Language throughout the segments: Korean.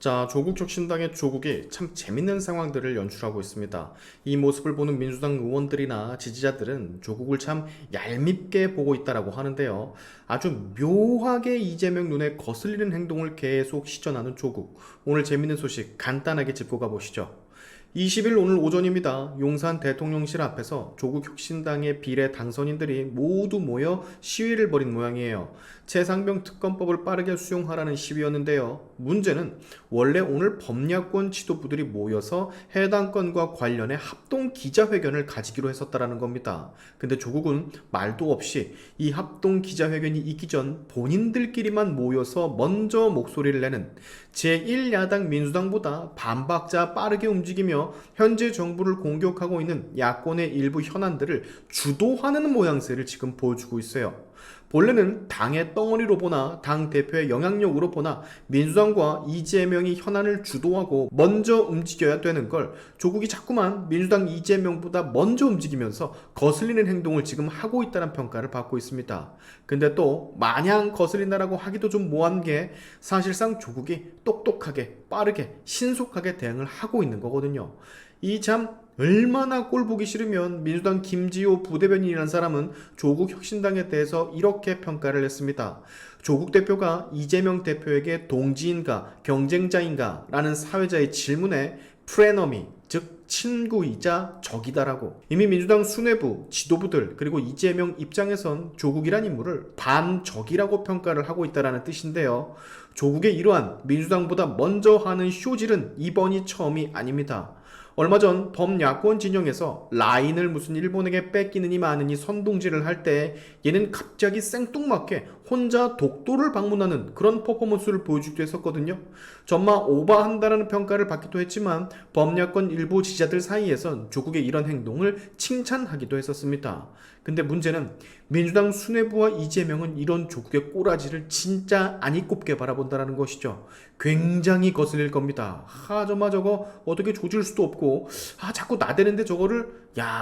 자, 조국혁신당의 조국이 참 재밌는 상황들을 연출하고 있습니다. 이 모습을 보는 민주당 의원들이나 지지자들은 조국을 참 얄밉게 보고 있다라고 하는데요. 아주 묘하게 이재명 눈에 거슬리는 행동을 계속 시전하는 조국. 오늘 재밌는 소식 간단하게 짚고 가보시죠. 20일 오늘 오전입니다. 용산 대통령실 앞에서 조국혁신당의 비례 당선인들이 모두 모여 시위를 벌인 모양이에요. 최상병 특검법을 빠르게 수용하라는 시위였는데요. 문제는 원래 오늘 범야권 지도부들이 모여서 해당 건과 관련해 합동 기자회견을 가지기로 했었다라는 겁니다. 근데 조국은 말도 없이 이 합동 기자회견이 있기 전 본인들끼리만 모여서 먼저 목소리를 내는 제1야당 민주당보다 반박자 빠르게 움직이며 현재 정부를 공격하고 있는 야권의 일부 현안들을 주도하는 모양새를 지금 보여주고 있어요. 본래는 당의 덩어리로 보나 당 대표의 영향력으로 보나 민주당과 이재명이 현안을 주도하고 먼저 움직여야 되는 걸 조국이 자꾸만 민주당 이재명보다 먼저 움직이면서 거슬리는 행동을 지금 하고 있다는 평가를 받고 있습니다. 근데 또 마냥 거슬린다라고 하기도 좀 모호한 게 사실상 조국이 똑똑하게 빠르게 신속하게 대응을 하고 있는 거거든요. 이 참 얼마나 꼴 보기 싫으면 민주당 김지호 부대변인이라는 사람은 조국 혁신당에 대해서 이렇게 평가를 했습니다. 조국 대표가 이재명 대표에게 동지인가 경쟁자인가 라는 사회자의 질문에 프레너미, 즉 친구이자 적이다라고. 이미 민주당 수뇌부, 지도부들 그리고 이재명 입장에선 조국이란 인물을 반적이라고 평가를 하고 있다는 뜻인데요. 조국의 이러한 민주당보다 먼저 하는 쇼질은 이번이 처음이 아닙니다. 얼마 전 범야권 진영에서 라인을 무슨 일본에게 뺏기느니 마느니 선동질을 할 때 얘는 갑자기 생뚱맞게 혼자 독도를 방문하는 그런 퍼포먼스를 보여주기도 했었거든요. 전마 오버한다라는 평가를 받기도 했지만 범야권 일부 지지자들 사이에선 조국의 이런 행동을 칭찬하기도 했었습니다. 근데 문제는 민주당 수뇌부와 이재명은 이런 조국의 꼬라지를 진짜 안 이꼽게 바라본다는 것이죠. 굉장히 거슬릴 겁니다. 정말 저거 어떻게 조질 수도 없고 자꾸 나대는데 저거를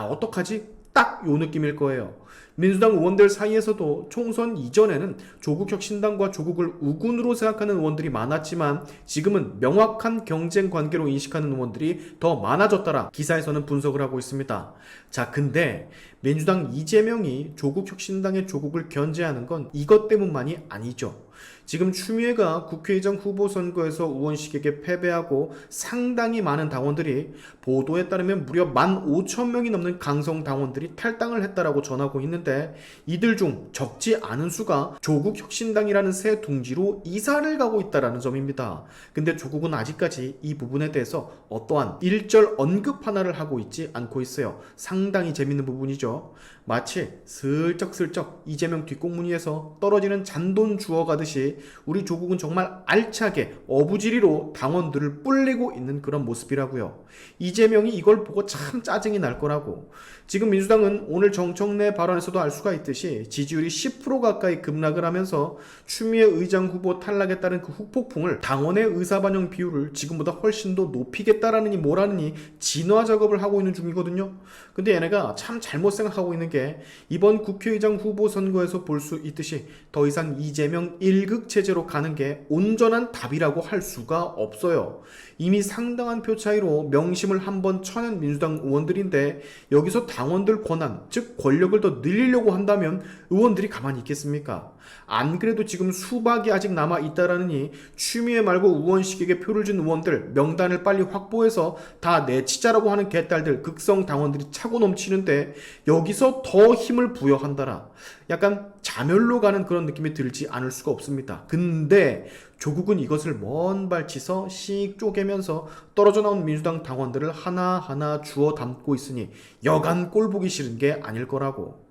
어떡하지? 딱 요 느낌일 거예요. 민주당 의원들 사이에서도 총선 이전에는 조국혁신당과 조국을 우군으로 생각하는 의원들이 많았지만 지금은 명확한 경쟁 관계로 인식하는 의원들이 더 많아졌다라 기사에서는 분석을 하고 있습니다. 자, 근데 민주당 이재명이 조국혁신당의 조국을 견제하는 건 이것 때문만이 아니죠. 지금 추미애가 국회의장 후보 선거에서 우원식에게 패배하고 상당히 많은 당원들이 보도에 따르면 무려 15,000명이 넘는 강성 당원들이 탈당을 했다라고 전하고 있는데 이들 중 적지 않은 수가 조국혁신당이라는 새 둥지로 이사를 가고 있다라는 점입니다. 근데 조국은 아직까지 이 부분에 대해서 어떠한 일절 언급 하나를 하고 있지 않고 있어요. 상당히 재밌는 부분이죠. 마치 슬쩍슬쩍 이재명 뒷공무니에서 떨어지는 잔돈 주워가듯이 우리 조국은 정말 알차게 어부지리로 당원들을 뿔리고 있는 그런 모습이라고요. 이재명이 이걸 보고 참 짜증이 날 거라고. 지금 민주당은 오늘 정청래 발언에서도 알 수가 있듯이 지지율이 10% 가까이 급락을 하면서 추미애 의장 후보 탈락에 따른 그 후폭풍을 당원의 의사반영 비율을 지금보다 훨씬 더 높이겠다라느니 뭐라느니 진화 작업을 하고 있는 중이거든요. 근데 얘네가 참 잘못 생각하고 있는 게 이번 국회의장 후보 선거에서 볼 수 있듯이 더 이상 이재명 1극 체제로 가는 게 온전한 답이라고 할 수가 없어요. 이미 상당한 표 차이로 명심을 한번 쳐낸 민주당 의원들인데 여기서 당원들 권한, 즉 권력을 더 늘리려고 한다면 의원들이 가만히 있겠습니까? 안 그래도 지금 수박이 아직 남아있다라느니 추미애 말고 우원식에게 표를 준 의원들 명단을 빨리 확보해서 다 내치자라고 하는 개딸들 극성 당원들이 차고 넘치는데 여기서 더 힘을 부여한다라. 약간 자멸로 가는 그런 느낌이 들지 않을 수가 없습니다. 근데 조국은 이것을 먼 발치서 씩 쪼개면서 떨어져 나온 민주당 당원들을 하나하나 주워 담고 있으니 여간 꼴보기 싫은 게 아닐 거라고.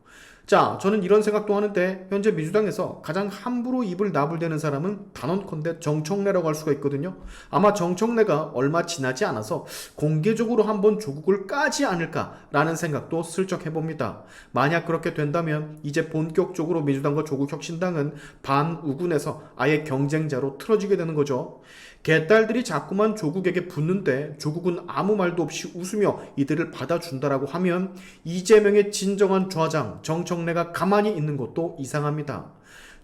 자, 저는 이런 생각도 하는데 현재 민주당에서 가장 함부로 입을 나불대는 사람은 단언컨대 정청래라고 할 수가 있거든요. 아마 정청래가 얼마 지나지 않아서 공개적으로 한번 조국을 까지 않을까라는 생각도 슬쩍 해봅니다. 만약 그렇게 된다면 이제 본격적으로 민주당과 조국혁신당은 반우군에서 아예 경쟁자로 틀어지게 되는 거죠. 개딸들이 자꾸만 조국에게 붙는데 조국은 아무 말도 없이 웃으며 이들을 받아준다라고 하면 이재명의 진정한 좌장 정청래가 가만히 있는 것도 이상합니다.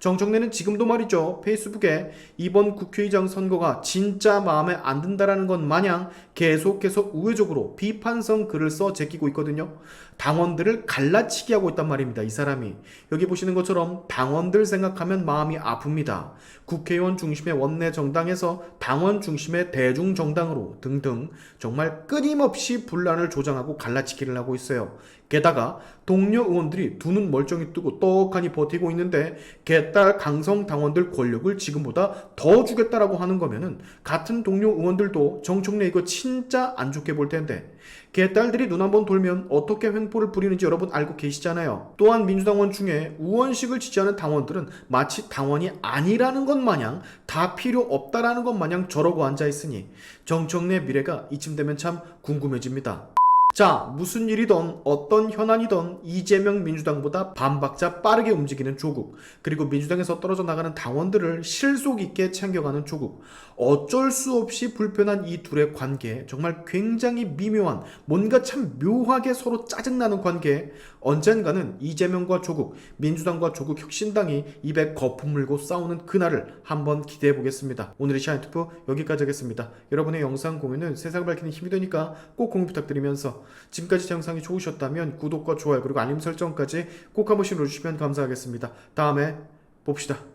정청래는 지금도 말이죠, 페이스북에 이번 국회의장 선거가 진짜 마음에 안 든다라는 것 마냥 계속해서 우회적으로 비판성 글을 써 제끼고 있거든요. 당원들을 갈라치기 하고 있단 말입니다, 이 사람이. 여기 보시는 것처럼 당원들 생각하면 마음이 아픕니다. 국회의원 중심의 원내 정당에서 당원 중심의 대중 정당으로 등등 정말 끊임없이 분란을 조장하고 갈라치기를 하고 있어요. 게다가 동료 의원들이 두 눈 멀쩡히 뜨고 떡하니 버티고 있는데 개딸 강성 당원들 권력을 지금보다 더 주겠다라고 하는 거면은 같은 동료 의원들도 정청래 이거 진짜 안 좋게 볼 텐데 개딸들이 눈 한번 돌면 어떻게 횡포를 부리는지 여러분 알고 계시잖아요. 또한 민주당원 중에 우원식을 지지하는 당원들은 마치 당원이 아니라는 것 마냥 다 필요 없다라는 것 마냥 저러고 앉아있으니 정청래 미래가 이쯤 되면 참 궁금해집니다. 자, 무슨 일이든 어떤 현안이든 이재명 민주당보다 반박자 빠르게 움직이는 조국, 그리고 민주당에서 떨어져 나가는 당원들을 실속 있게 챙겨가는 조국, 어쩔 수 없이 불편한 이 둘의 관계, 정말 굉장히 미묘한, 뭔가 참 묘하게 서로 짜증나는 관계, 언젠가는 이재명과 조국, 민주당과 조국 혁신당이 입에 거품 물고 싸우는 그날을 한번 기대해 보겠습니다. 오늘의 시안투표 여기까지 하겠습니다. 여러분의 영상 공유는 세상을 밝히는 힘이 되니까 꼭 공유 부탁드리면서 지금까지 제 영상이 좋으셨다면 구독과 좋아요 그리고 알림 설정까지 꼭 한 번씩 눌러주시면 감사하겠습니다. 다음에 봅시다.